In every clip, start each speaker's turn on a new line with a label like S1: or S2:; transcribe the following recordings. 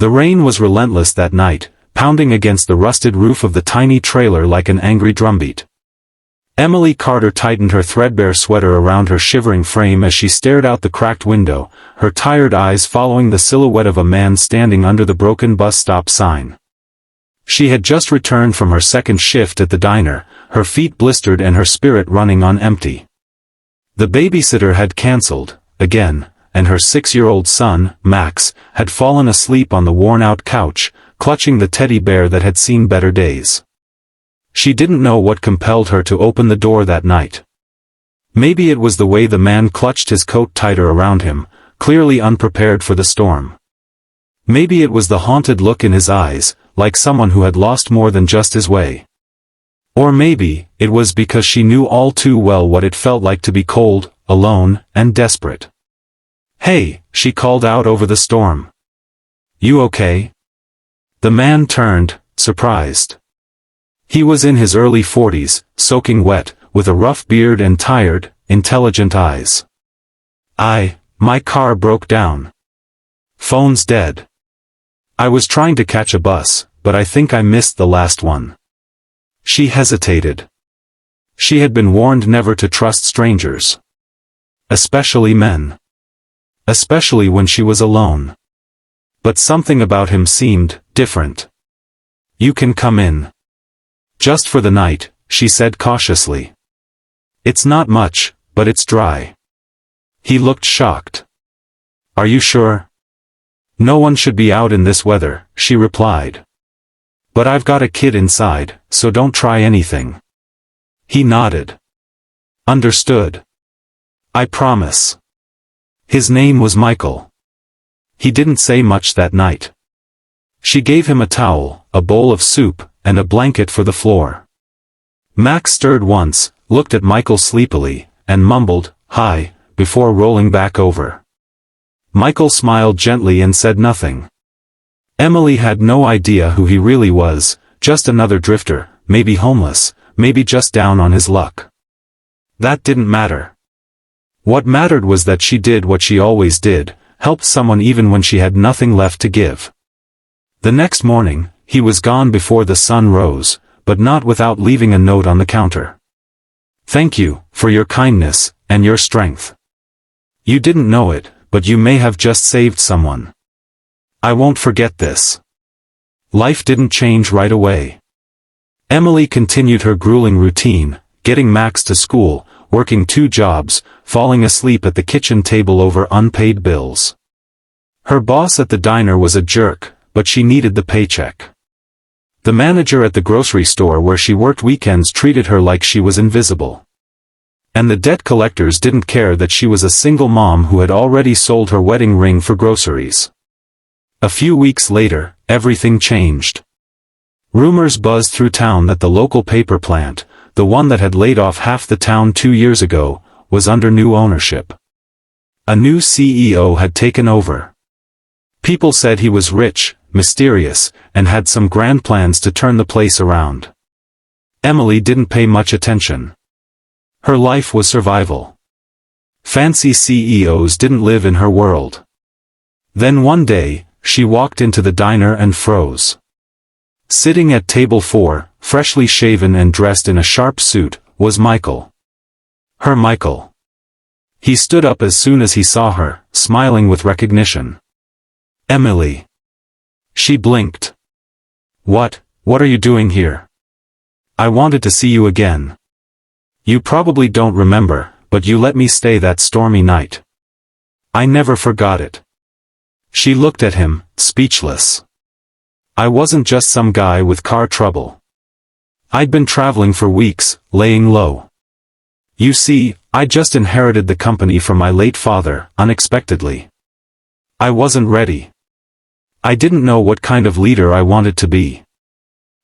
S1: The rain was relentless that night, pounding against the rusted roof of the tiny trailer like an angry drumbeat. Emily Carter tightened her threadbare sweater around her shivering frame as she stared out the cracked window, her tired eyes following the silhouette of a man standing under the broken bus stop sign. She had just returned from her second shift at the diner, her feet blistered and her spirit running on empty. The babysitter had cancelled, again, and her 6-year-old son, Max, had fallen asleep on the worn-out couch, clutching the teddy bear that had seen better days. She didn't know what compelled her to open the door that night. Maybe it was the way the man clutched his coat tighter around him, clearly unprepared for the storm. Maybe it was the haunted look in his eyes, like someone who had lost more than just his way. Or maybe, it was because she knew all too well what it felt like to be cold, alone, and desperate. "Hey," she called out over the storm. "You okay?" The man turned, surprised. He was in his early 40s, soaking wet, with a rough beard and tired, intelligent eyes. My car broke down. Phone's dead. I was trying to catch a bus, but I think I missed the last one." She hesitated. She had been warned never to trust strangers. Especially men. Especially when she was alone. But something about him seemed different. "You can come in. Just for the night," she said cautiously. "It's not much, but it's dry." He looked shocked. "Are you sure?" "No one should be out in this weather," she replied. "But I've got a kid inside, so don't try anything." He nodded. "Understood. I promise." His name was Michael. He didn't say much that night. She gave him a towel, a bowl of soup, and a blanket for the floor. Max stirred once, looked at Michael sleepily, and mumbled, "Hi," before rolling back over. Michael smiled gently and said nothing. Emily had no idea who he really was, just another drifter, maybe homeless, maybe just down on his luck. That didn't matter. What mattered was that she did what she always did, helped someone even when she had nothing left to give. The next morning, he was gone before the sun rose, but not without leaving a note on the counter. "Thank you, for your kindness, and your strength. You didn't know it, but you may have just saved someone. I won't forget this." Life didn't change right away. Emily continued her grueling routine, getting Max to school, working 2 jobs, falling asleep at the kitchen table over unpaid bills. Her boss at the diner was a jerk, but she needed the paycheck. The manager at the grocery store where she worked weekends treated her like she was invisible. And the debt collectors didn't care that she was a single mom who had already sold her wedding ring for groceries. A few weeks later, everything changed. Rumors buzzed through town that the local paper plant, the one that had laid off half the town 2 years ago, was under new ownership. A new CEO had taken over. People said he was rich, mysterious, and had some grand plans to turn the place around. Emily didn't pay much attention. Her life was survival. Fancy CEOs didn't live in her world. Then one day, she walked into the diner and froze. Sitting at table 4, freshly shaven and dressed in a sharp suit, was Michael. Her Michael. He stood up as soon as he saw her, smiling with recognition. "Emily." She blinked. What are you doing here?" "I wanted to see you again. You probably don't remember, but you let me stay that stormy night." "I never forgot it." She looked at him, speechless. "I wasn't just some guy with car trouble. I'd been traveling for weeks, laying low. You see, I just inherited the company from my late father, unexpectedly. I wasn't ready. I didn't know what kind of leader I wanted to be.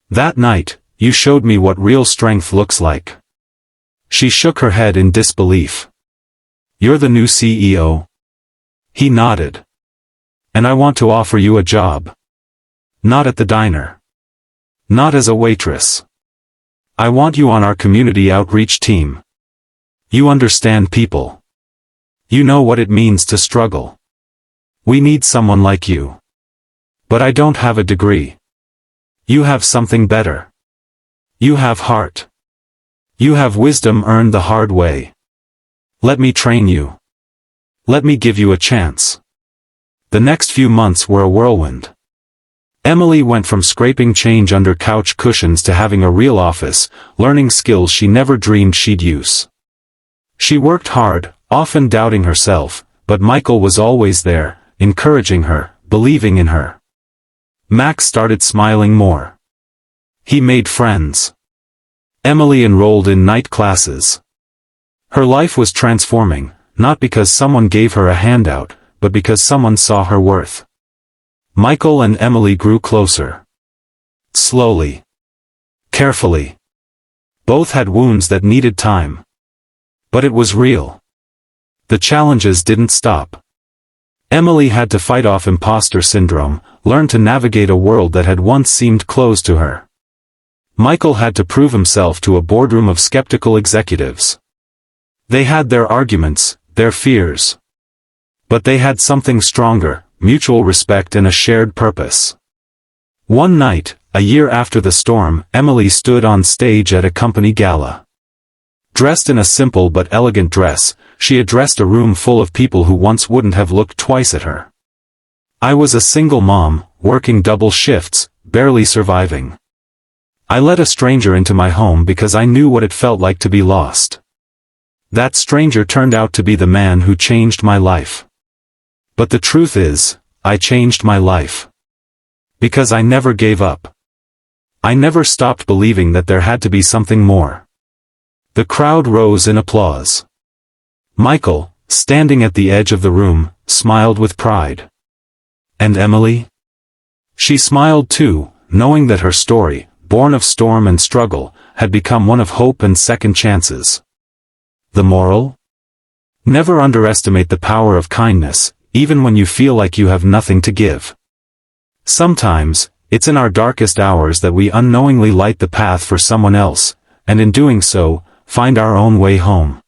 S1: That night, you showed me what real strength looks like." She shook her head in disbelief. "You're the new CEO?" He nodded. "And I want to offer you a job. Not at the diner. Not as a waitress. I want you on our community outreach team. You understand people. You know what it means to struggle. We need someone like you. But I don't have a degree. You have something better. You have heart. You have wisdom earned the hard way. Let me train you. Let me give you a chance. The next few months were a whirlwind. Emily went from scraping change under couch cushions to having a real office, learning skills she never dreamed she'd use. She worked hard, often doubting herself, but Michael was always there, encouraging her, believing in her. Max started smiling more. He made friends. Emily enrolled in night classes. Her life was transforming, not because someone gave her a handout, but because someone saw her worth. Michael and Emily grew closer. Slowly. Carefully. Both had wounds that needed time. But it was real. The challenges didn't stop. Emily had to fight off imposter syndrome, learn to navigate a world that had once seemed closed to her. Michael had to prove himself to a boardroom of skeptical executives. They had their arguments, their fears. But they had something stronger, mutual respect and a shared purpose. One night, a year after the storm, Emily stood on stage at a company gala. Dressed in a simple but elegant dress, she addressed a room full of people who once wouldn't have looked twice at her. I was a single mom, working double shifts, barely surviving. I let a stranger into my home because I knew what it felt like to be lost. That stranger turned out to be the man who changed my life. But the truth is, I changed my life. Because I never gave up. I never stopped believing that there had to be something more. The crowd rose in applause. Michael, standing at the edge of the room, smiled with pride. And Emily? She smiled too, knowing that her story, born of storm and struggle, had become one of hope and second chances. The moral? Never underestimate the power of kindness, even when you feel like you have nothing to give. Sometimes, it's in our darkest hours that we unknowingly light the path for someone else, and in doing so, find our own way home.